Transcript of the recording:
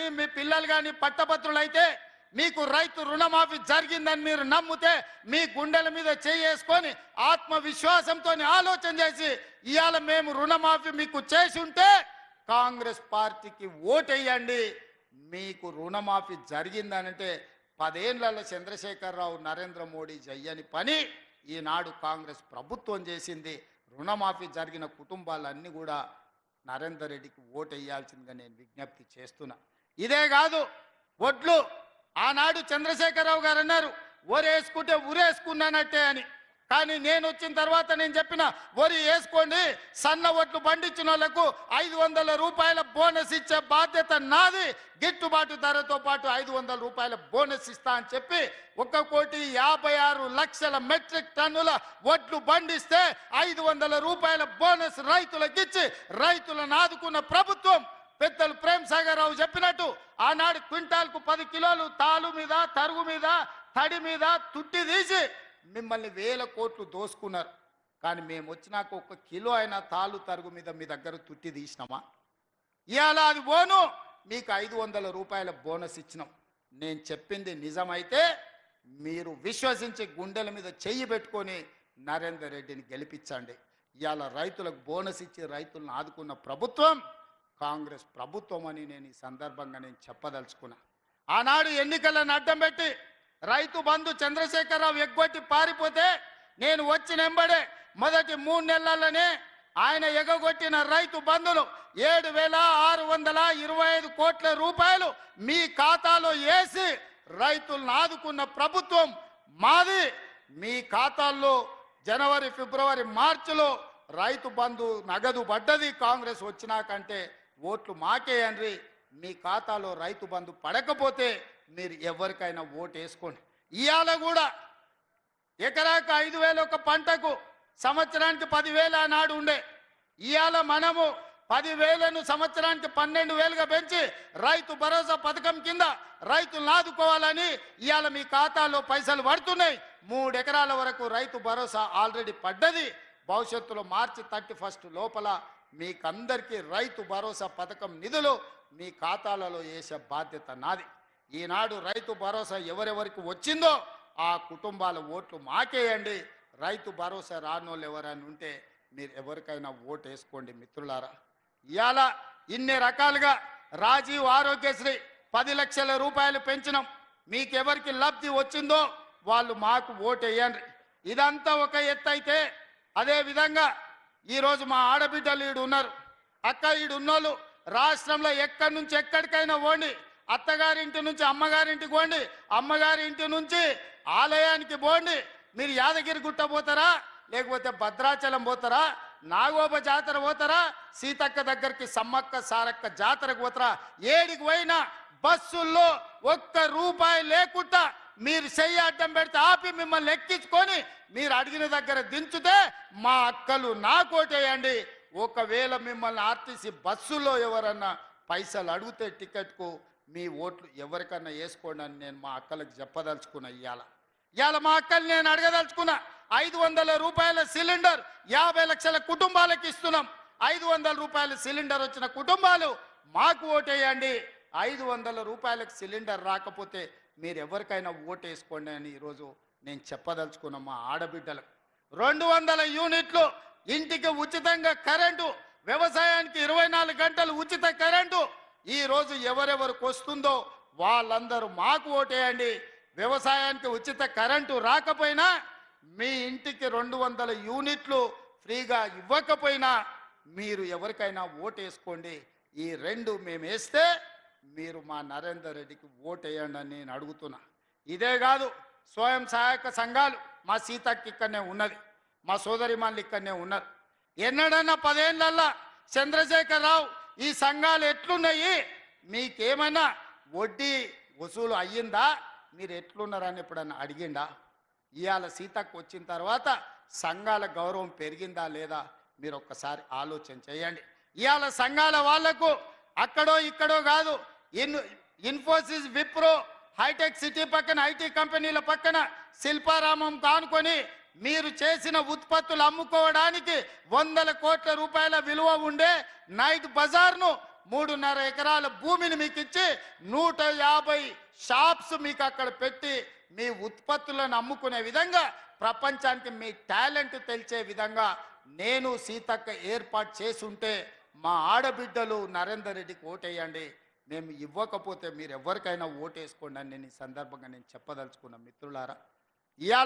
కానీ మీ పిల్లలు కానీ పట్టభద్రులైతే మీకు రైతు రుణమాఫీ జరిగిందని మీరు నమ్మితే మీ గుండెల మీద చేసుకొని ఆత్మవిశ్వాసంతో ఆలోచన చేసి ఇవాళ మేము రుణమాఫీ మీకు చేసి ఉంటే కాంగ్రెస్ పార్టీకి ఓటేయండి. మీకు రుణమాఫీ జరిగిందనంటే 10 ఏళ్లలో చంద్రశేఖరరావు నరేంద్ర మోడీ చెయ్యని పని ఈనాడు కాంగ్రెస్ ప్రభుత్వం చేసింది. రుణమాఫీ జరిగిన కుటుంబాలన్నీ కూడా నరేందర్ రెడ్డికి ఓటేయాల్సిందిగా నేను విజ్ఞప్తి చేస్తున్నా. ఇదే కాదు, ఒడ్లు ఆనాడు చంద్రశేఖరరావు గారు అన్నారు వరి వేసుకుంటే ఉరేసుకున్నానట్టే అని. కానీ నేను వచ్చిన తర్వాత నేను చెప్పిన వరి వేసుకోండి, సన్న ఒట్లు పండించిన వాళ్ళకు 500 రూపాయల బోనస్ ఇచ్చే బాధ్యత నాది, గిట్టుబాటు ధరతో పాటు 500 రూపాయల బోనస్ ఇస్తా అని చెప్పి 1,56,00,000 మెట్రిక్ టన్నుల ఒడ్లు పండిస్తే 500 రూపాయల బోనస్ రైతులకు ఇచ్చి రైతులను ఆదుకున్న ప్రభుత్వం. పెద్దలు ప్రేమ్ సాగర్ రావు చెప్పినట్టు ఆనాడు క్వింటాల్కు 10 కిలోలు తాలు మీద, తరుగు మీద, తడి మీద తుట్టి తీసి మిమ్మల్ని 1000 కోట్లు దోసుకున్నారు. కానీ మేము వచ్చినాక 1 కిలో అయినా తాలు తరుగు మీద మీ దగ్గర తుట్టి తీసినామా? ఇవాళ అది పోను మీకు 500 రూపాయల బోనస్ ఇచ్చినాం. నేను చెప్పింది నిజమైతే మీరు విశ్వసించి గుండెల మీద చెయ్యి పెట్టుకొని నరేందర్ రెడ్డిని గెలిపించండి. ఇవాళ రైతులకు బోనస్ ఇచ్చి రైతులను ఆదుకున్న ప్రభుత్వం కాంగ్రెస్ ప్రభుత్వం అని నేను ఈ సందర్భంగా నేను చెప్పదలుచుకున్నా. ఆనాడు ఎన్నికలను అడ్డం పెట్టి రైతు బంధు చంద్రశేఖరరావు ఎగ్గొట్టి పారిపోతే నేను వచ్చిన వెంబడే మొదటి 3 నెలల్లోనే ఆయన ఎగగొట్టిన రైతు బంధులు 7,625 కోట్ల రూపాయలు మీ ఖాతాలో వేసి రైతులను ఆదుకున్న ప్రభుత్వం మాది. మీ ఖాతాల్లో జనవరి, ఫిబ్రవరి, మార్చిలో రైతు బంధు నగదు పడ్డది. కాంగ్రెస్ వచ్చినాకంటే ఓట్లు మాకేయండి. మీ ఖాతాలో రైతు బంధు పడకపోతే మీరు ఎవరికైనా ఓటు వేసుకోండి. ఇవాళ కూడా ఎకరాకు 5,000 ఒక పంటకు, సంవత్సరానికి 10,000 ఆనాడు ఉండే. ఇవాళ మనము 10,000ను సంవత్సరానికి 12,000గా పెంచి రైతు భరోసా పథకం కింద రైతులను ఆదుకోవాలని ఇవాళ మీ ఖాతాలో పైసలు పడుతున్నాయి. 3 ఎకరాల వరకు రైతు భరోసా ఆల్రెడీ పడ్డది. భవిష్యత్తులో మార్చి 31 లోపల మీకందరికీ రైతు భరోసా పథకం నిధులు మీ ఖాతాలలో వేసే బాధ్యత నాది. ఈనాడు రైతు భరోసా ఎవరెవరికి వచ్చిందో ఆ కుటుంబాల ఓట్లు మాకేయండి. రైతు భరోసా రానోళ్ళు ఎవరైనా ఉంటే మీరు ఎవరికైనా ఓటు వేసుకోండి మిత్రులారా. ఇవాళ ఇన్ని రకాలుగా రాజీవ్ ఆరోగ్యశ్రీ 10 లక్షల రూపాయలు పెంచినాం. మీకెవరికి లబ్ధి వచ్చిందో వాళ్ళు మాకు ఓటు వేయండి. ఇదంతా ఒక ఎత్తు అయితే, అదేవిధంగా ఈరోజు మా ఆడబిడ్డలు ఈడు ఉన్నారు, అక్క ఈడు ఉన్నోళ్ళు రాష్ట్రంలో ఎక్కడి నుంచి ఎక్కడికైనా పోండి, అత్తగారింటి నుంచి అమ్మగారింటికి పోండి, అమ్మగారి ఇంటి నుంచి ఆలయానికి పోండి. మీరు యాదగిరి గుట్ట పోతారా, లేకపోతే భద్రాచలం పోతారా, నాగోబ జాతర పోతారా, సీతక్క దగ్గరికి సమ్మక్క సారక్క జాతరకు పోతారా, ఏడికి పోయినా బస్సుల్లో 1 రూపాయి లేకుండా మీరు చెయ్యి అడ్డం పెడితే ఆపి మిమ్మల్ని ఎక్కించుకొని మీరు అడిగిన దగ్గర దించుతే మా అక్కలు నాకు ఓటేయండి. ఒకవేళ మిమ్మల్ని ఆర్టీసీ బస్సులో ఎవరన్నా పైసలు అడిగితే టికెట్కు మీ ఓట్లు ఎవరికన్నా వేసుకోండి అని నేను మా అక్కలకు చెప్పదలుచుకున్నా. ఇవాళ మా అక్కలు నేను అడగదలుచుకున్నా. 500 రూపాయల సిలిండర్ 50 లక్షల కుటుంబాలకు ఇస్తున్నాం. 500 రూపాయల సిలిండర్ వచ్చిన కుటుంబాలు మాకు ఓటేయండి. 500 రూపాయలకు సిలిండర్ రాకపోతే మీరు ఎవరికైనా ఓటు వేసుకోండి అని ఈరోజు నేను చెప్పదలుచుకున్న మా ఆడబిడ్డలకు. 200 యూనిట్లు ఇంటికి ఉచితంగా కరెంటు, వ్యవసాయానికి 24 గంటలు ఉచిత కరెంటు ఈరోజు ఎవరెవరికి వస్తుందో వాళ్ళందరూ మాకు ఓటేయండి. వ్యవసాయానికి ఉచిత కరెంటు రాకపోయినా మీ ఇంటికి 200 యూనిట్లు ఫ్రీగా ఇవ్వకపోయినా మీరు ఎవరికైనా ఓటేసుకోండి. ఈ 2 మేము వేస్తే మీరు మా నరేందర్ రెడ్డికి ఓటేయండి అని నేను అడుగుతున్నా. ఇదే కాదు, స్వయం సహాయక సంఘాలు మా సీతకి ఇక్కడనే ఉన్నది, మా సోదరిమాన్లు ఇక్కడనే ఉన్నారు. ఎన్నడన్నా 10 ఏళ్ళల్లో చంద్రశేఖరరావు ఈ సంఘాలు ఎట్లున్నాయి, మీకేమైనా వడ్డీ వసూలు అయ్యిందా, మీరు ఎట్లున్నారని ఎప్పుడన్నా అడిగిందా? ఇవాళ సీతకు వచ్చిన తర్వాత సంఘాల గౌరవం పెరిగిందా లేదా మీరు ఒక్కసారి ఆలోచన చేయండి. ఇవాళ సంఘాల వాళ్లకు అక్కడో ఇక్కడో కాదు, ఇన్ఫోసిస్, విప్రో, హైటెక్ సిటీ పక్కన ఐటీ కంపెనీల పక్కన శిల్పారామం కానుకొని మీరు చేసిన ఉత్పత్తులు అమ్ముకోవడానికి 100 కోట్ల రూపాయల విలువ ఉండే నైట్ బజార్ను 3.5 ఎకరాల భూమిని మీకు ఇచ్చి 150 షాప్స్ మీకు అక్కడ పెట్టి మీ ఉత్పత్తులను అమ్ముకునే విధంగా ప్రపంచానికి మీ టాలెంట్ తెలిసే విధంగా నేను సీతక్క ఏర్పాటు చేసుంటే మా ఆడబిడ్డలు నరేందర్ రెడ్డికి ఓటేయండి, మేము ఇవ్వకపోతే మీరు ఎవరికైనా ఓటేసుకోండి అని నేను ఈ సందర్భంగా నేను చెప్పదలుచుకున్న మిత్రులారా. ఇవాళ